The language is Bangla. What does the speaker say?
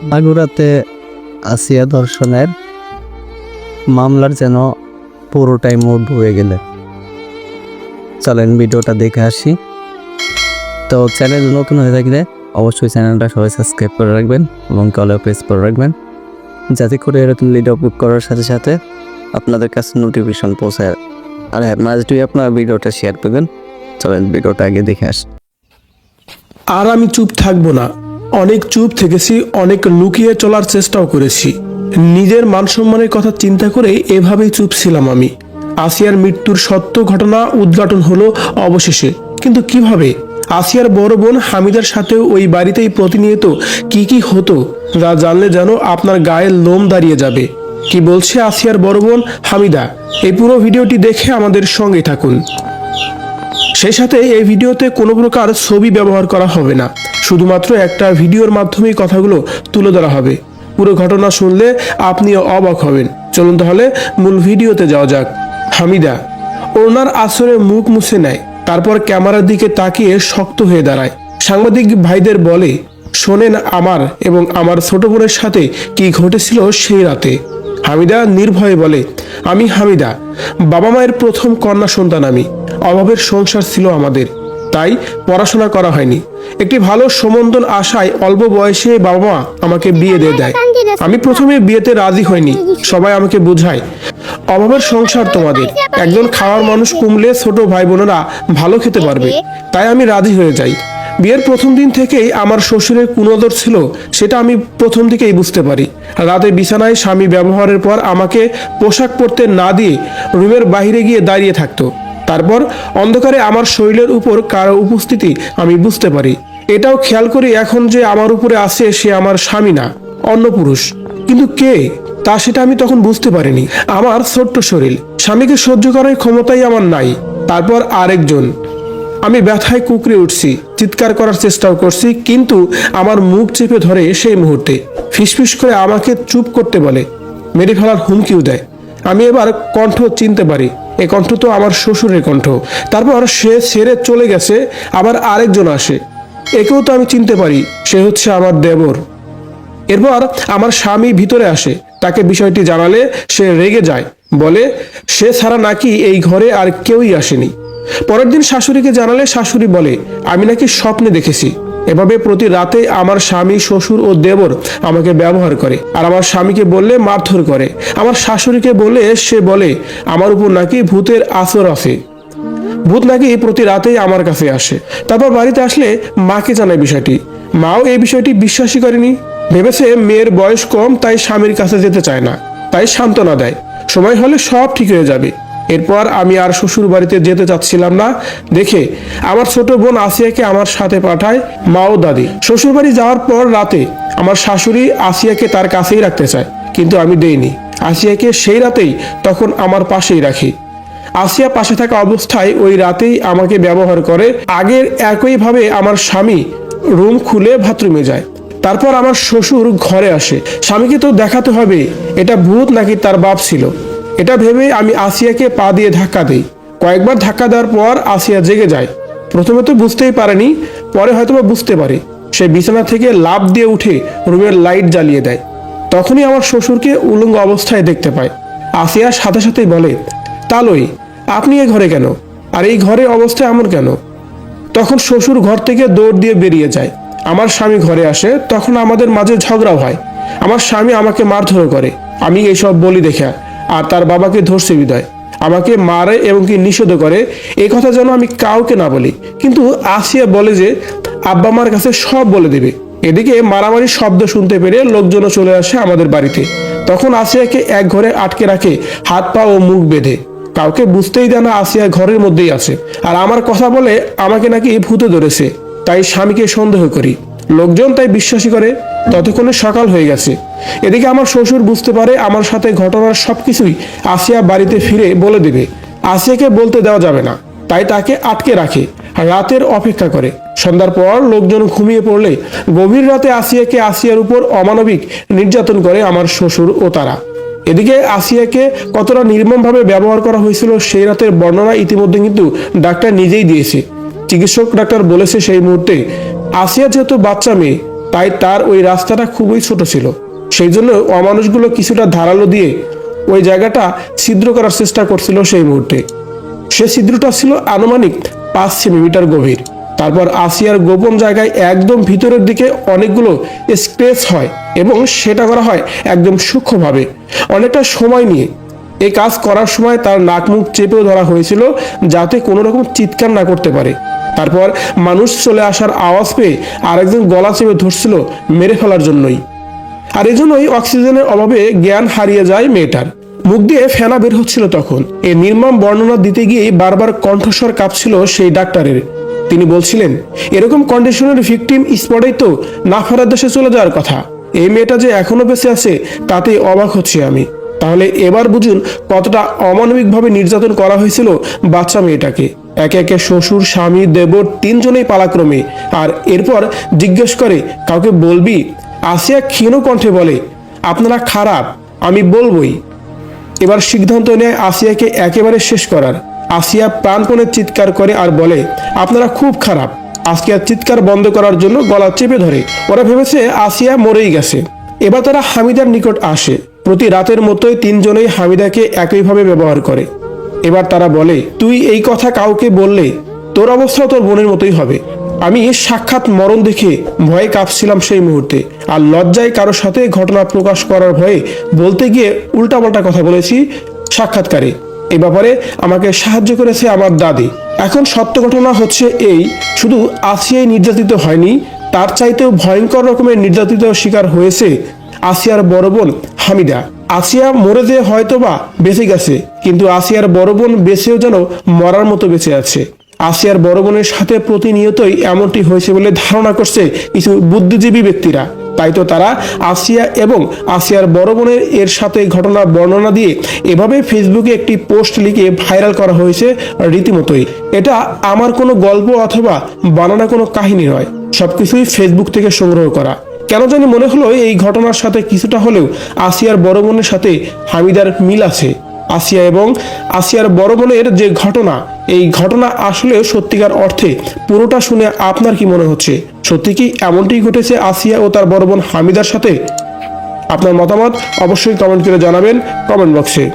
মাগুরাতে আসিয়া ধর্ষণের মামলার যেন পুরোটাই মোড় হয়ে গেলে। চলেন ভিডিওটা দেখে আসি। তো চ্যানেল নতুন হয়ে থাকলে অবশ্যই চ্যানেলটা সবাই সাবস্ক্রাইব করে রাখবেন এবং কলে প্রেস করে রাখবেন, যাতে করে এরকম ভিডিও আপলোড করার সাথে সাথে আপনাদের কাছে নোটিফিকেশন পৌঁছায়। আর হ্যাঁ, মাঝে আপনার ভিডিওটা শেয়ার করবেন। চলেন ভিডিওটা আগে দেখে আসি। আর আমি চুপ থাকবো না। অনেক চুপ থেকেছি, অনেক লুকিয়ে চলার চেষ্টাও করেছি। নিজের মান সম্মানের কথা চিন্তা করে এভাবেই চুপ ছিলাম আমি। আসিয়ার মৃত্যুর সত্য ঘটনা উদ্ঘাটন হলো অবশেষে, কিন্তু কিভাবে? আসিয়ার বড় বোন হামিদার সাথেও ওই বাড়িতেই প্রতিনিয়ত কি হতো, যা জানলে যেন আপনার গায়ের লোম দাঁড়িয়ে যাবে। কি বলছে আসিয়ার বড় বোন হামিদা, এই পুরো ভিডিওটি দেখে আমাদের সঙ্গে থাকুন। সেই সাথে এই ভিডিওতে কোনো প্রকার ছবি ব্যবহার করা হবে না, শুধুমাত্র একটা ভিডিওর মাধ্যমেই কথাগুলো তুলে ধরা হবে। পুরো ঘটনা শুনলে আপনিও অবাক হবেন। চলুন তাহলে মূল ভিডিওতে যাওয়া যাক। হামিদা ওনার আসরে মুখ মুছে নেয়, তারপর ক্যামেরার দিকে তাকিয়ে শক্ত হয়ে দাঁড়ায়। সাংবাদিক ভাইদের বলে, শোনেন আমার এবং আমার ছোট বোনের সাথে কি ঘটেছিল সেই রাতে। হামিদা নির্ভয়ে বলে, আমি হামিদা, বাবা মায়ের প্রথম কন্যা সন্তান আমি। অভাবের সংসার ছিল আমাদের, তাই পড়াশোনা করা হয়নি। একটি ভালো সম্বন্ধন আশায় অল্প বয়সে বাবা মা আমাকে বিয়ে দিয়ে দেয়। আমি প্রথমে বিয়েতে রাজি হইনি, সবাই আমাকে বোঝায় অভাবের সংসার তোমাদের, একজন খাওয়ার মানুষ কমলে ছোট ভাই বোনেরা ভালো খেতে পারবে, তাই আমি রাজি হয়ে যাই। বিয়ের প্রথম দিন থেকেই আমার শ্বশুরের কুনজর ছিল, সেটা আমি প্রথম থেকেই বুঝতে পারি। রাতে বিছানায় স্বামী ব্যবহারের পর আমাকে পোশাক পরতে না দিয়ে রুমের বাইরে গিয়ে দাঁড়িয়ে থাকতো। তারপর অন্ধকারে আমার শরীরের উপর কারো উপস্থিতি আমি বুঝতে পারি। এটাও খেয়াল করি এখন যে আমার উপরে আছে সে আমার স্বামী না, অন্য পুরুষ। কিন্তু কে তা সেটা আমি তখন বুঝতে পারিনি। আমার ছোট্ট শরীর, স্বামীকে সহ্য করার ক্ষমতাই আমার নাই। তারপর আরেকজন। আমি ব্যথায় কুঁকড়ে উঠছি, চিৎকার করার চেষ্টাও করছি, কিন্তু আমার মুখ চেপে ধরে সেই মুহূর্তে। ফিসফিস করে আমাকে চুপ করতে বলে, মেরে ফেলার হুমকিও দেয়। আমি এবার কণ্ঠ চিনতে পারি, এ কণ্ঠ তো আমার শ্বশুরের কণ্ঠ। তারপর সে ছেড়ে চলে গেছে, আবার আরেকজন আসে, একেও তো আমি চিনতে পারি, সে হচ্ছে আমার দেবর। এরপর আমার স্বামী ভিতরে আসে, তাকে বিষয়টি জানালে সে রেগে যায়, বলে সে ছাড়া নাকি এই ঘরে আর কেউই আসেনি। পরের দিন শাশুড়িকে জানালে শাশুড়ি বলে, আমি নাকি স্বপ্নে দেখেছি। এভাবে প্রতি রাতে আমার স্বামী, শ্বশুর ও দেবর আমাকে ব্যবহার করে, আর আমার স্বামীকে বললে মারধর করে। আমার শাশুড়িকে বলে সে বলে আমার উপর নাকি ভূতের আসর আছে, ভূত নাকি প্রতি রাতেই আমার কাছে আসে। তারপর বাড়িতে আসলে মাকে জানায় বিষয়টি। মাও এই বিষয়টি বিশ্বাসই করেনি, ভেবেছে মেয়ের বয়স কম তাই স্বামীর কাছে যেতে চায় না, তাই সান্ত্বনা দেয়, সময় হলে সব ঠিক হয়ে যাবে। এরপর আমি আর শ্বশুর বাড়িতে যেতে চাচ্ছিলাম না দেখে আমার ছোট বোন আসিয়াকে আমার সাথে পাঠায় মা ও দাদি। শ্বশুর বাড়ি যাওয়ার পর রাতে আমার শাশুড়ি আসিয়াকে তার কাছেই রাখতে চায়, কিন্তু আমি দেইনি। আসিয়াকে সেই রাতেই তখন আমার পাশেই রাখি। আসিয়া পাশে থাকা অবস্থায় ওই রাতেই আমাকে ব্যবহার করে। আগের একইভাবে আমার স্বামী রুম খুলে বাথরুমে যায়। তারপর আমার শ্বশুর ঘরে আসে। স্বামীকে তো দেখাতে হবে এটা ভূত নাকি তার বাপ ছিল, এটা ভেবে আমি আসিয়াকে পা দিয়ে ধাক্কা দিই। কয়েকবার ধাক্কা দেওয়ার পর আসিয়া জেগে যায়। প্রথমে তো বুঝতেই পারেনি, পরে হয়তোবা বুঝতে পারে। সে বিছানা থেকে লাফ দিয়ে উঠে রুমের লাইট জ্বালিয়ে দেয়। তখনই আমার শ্বশুরকে উলঙ্গ অবস্থায় দেখতে পায়। আসিয়া সাথে সাথেই বলে, তালই আপনি এ ঘরে কেন, আর এই ঘরের অবস্থা এমন কেন? তখন শ্বশুর ঘর থেকে দৌড় দিয়ে বেরিয়ে যায়। আমার স্বামী ঘরে আসে, তখন আমাদের মাঝে ঝগড়াও হয়। আমার স্বামী আমাকে মারধর করে, আমি এইসব বলি দেখা, আর তার বাবাকে ধরছে বিদায় আমাকে মারে এবং কি নিষেধ করে। এই কথা যেন আমি কাউকে না বলি, কিন্তু আসিয়া বলে যে আব্বা মার কাছে সব বলে দেবে। এদিকে মারামারি শব্দ শুনতে পেরে লোকজনও চলে আসে আমাদের বাড়িতে। তখন আসিয়াকে এক ঘরে আটকে রাখে, হাত পা ও মুখ বেঁধে। কাউকে বুঝতেই দেয় না আসিয়া ঘরের মধ্যেই আছে। আর আমার কথা বলে আমাকে নাকি ভূতে ধরেছে, তাই স্বামীকে সন্দেহ করি। লোকজন তাই বিশ্বাসী করে। ততক্ষণে সকাল হয়ে গেছে। এদিকে আমার শ্বশুর বুঝতে পারে আমার সাথে ঘটনার সবকিছুই আসিয়া বাড়িতে ফিরে বলে দেবে। আসিয়াকে বলতে দেওয়া যাবে না, তাই তাকে আটকে রাখে, রাতের অপেক্ষা করে। সন্ধ্যার পর লোকজন ঘুমিয়ে পড়লে গভীর রাতে আসিয়ার উপর অমানবিক নির্যাতন করে আমার শ্বশুর ও তারা। এদিকে আসিয়াকে কতটা নির্মমভাবে ব্যবহার করা হয়েছিল সেই রাতের বর্ণনা ইতিমধ্যে কিন্তু ডাক্তার নিজেই দিয়েছে। চিকিৎসক ডাক্তার বলেছে সেই মুহূর্তে আসিয়া যেহেতু বাচ্চা মেয়ে, তাই তার ওই রাস্তাটা খুবই ছোট ছিল। সেই জন্য অমানুষগুলো কিছুটা ধারালো দিয়ে ওই জায়গাটা ছিদ্র করার চেষ্টা করছিল সেই মুহূর্তে। সে ছিদ্রটা ছিল আনুমানিক 5 সেন্টিমিটার গভীর। তারপর আসিয়ার গোপন জায়গায় একদম ভিতরের দিকে অনেকগুলো স্ক্র্যাচ হয় এবং সেটা করা হয় একদম সূক্ষ্মভাবে, অনেকটা সময় নিয়ে। এই কাজ করার সময় তার নাক মুখ চেপেও ধরা হয়েছিল যাতে কোনো রকম চিৎকার না করতে পারে। তারপর মানুষ চলে আসার আওয়াজ পেয়ে আরেকজন গলা চেপে ধরছিল মেরে ফেলার জন্যই। আর এজন্যই অক্সিজেনের অভাবে জ্ঞান হারিয়ে যায় মেয়েটার। মুখ দিয়ে ফেনা বের হচ্ছিল তখন। এই নির্মম বর্ণনা দিতে গিয়েই বারবার কণ্ঠস্বর কাঁপছিল সেই ডাক্তারের। তিনি বলছিলেন, এরকম কন্ডিশনের ভিকটিম স্পটেই তো না ফেরার দেশে চলে যাওয়ার কথা। এই মেয়েটা যে এখনো বেঁচে আছে তাতে অবাক হচ্ছি আমি। তাহলে এবার বুঝুন কতটা অমানবিকভাবে নির্যাতন করা হয়েছিল বাচ্চা মেয়েটাকে। একে একে শ্বশুর, স্বামী, দেবর 3 জনেই পালাক্রমে। আর এরপর জিজ্ঞেস করে, কাউকে বলবি? আসিয়া ক্ষীণ কণ্ঠে বলে, আপনারা খারাপ, আমি বলবই। এবার সিদ্ধান্ত নেয় আসিয়াকে একেবারে শেষ করার। আসিয়া প্রাণপণে চিৎকার করে আর বলে, আপনারা খুব খারাপ। আসিয়ার চিৎকার বন্ধ করার জন্য গলা চেপে ধরে। ওরা ভেবেছে আসিয়া মরেই গেছে। এবার তারা হামিদার নিকট আসে। প্রতি রাতের মতোই 3 জনেই হামিদাকে একইভাবে ব্যবহার করে। এবার তারা বলে, তুই এই কথা কাউকে বললে তোর অবস্থা তোর বোনের মতোই হবে। আমি সাক্ষাৎ মরণ দেখে ভয়ে কাঁপছিলাম সেই মুহূর্তে। আর লজ্জায় কারোর সাথে ঘটনা প্রকাশ করার ভয়ে বলতে গিয়ে উল্টাপাল্টা কথা বলেছি সাক্ষাৎকারে। এই ব্যাপারে আমাকে সাহায্য করেছে আমার দাদি। এখন সত্য ঘটনা হচ্ছে এই, শুধু আসিয়াই নির্যাতিত হয়নি, তার চাইতেও ভয়ঙ্কর রকমের নির্যাতিত শিকার হয়েছে আসিয়ার বড় বোন হামিদা। আসিয়া মরে যেয়ে হয়তোবা বেঁচে গেছে, কিন্তু আসিয়ার বড় বোন বেঁচেও যেন মরার মতো বেঁচে আছে। আসিয়ার বড় বোনের সাথে প্রতিনিয়তই এমনটি হয়েছে বলে ধারণা করছে কিছু বুদ্ধিজীবী ব্যক্তিরা। তাই তো তারা আসিয়া এবং আসিয়ার বড় বোনের এর সাথে ঘটনা বর্ণনা দিয়ে এভাবে ফেসবুকে একটি পোস্ট লিখে ভাইরাল করা হয়েছে রীতিমতোই। এটা আমার কোনো গল্প অথবা বানানো কোনো কাহিনী নয়, সবকিছুই ফেসবুক থেকে সংগ্রহ করা। কেন জানি মনে হলো এই ঘটনার সাথে কিছুটা হলেও আসিয়ার বড় বোনের সাথে হামিদার মিল আছে। আসিয়া এবং আসিয়ার বড় বোনের যে ঘটনা, এই ঘটনা আসলে সত্যিকার অর্থে পুরোটা শুনে আপনার কি মনে হচ্ছে? সত্যি কি এমনটি ঘটেছে আসিয়া ও তার বড় বোন হামিদার সাথে? আপনার মতামত অবশ্যই কমেন্ট করে জানাবেন কমেন্ট বক্সে।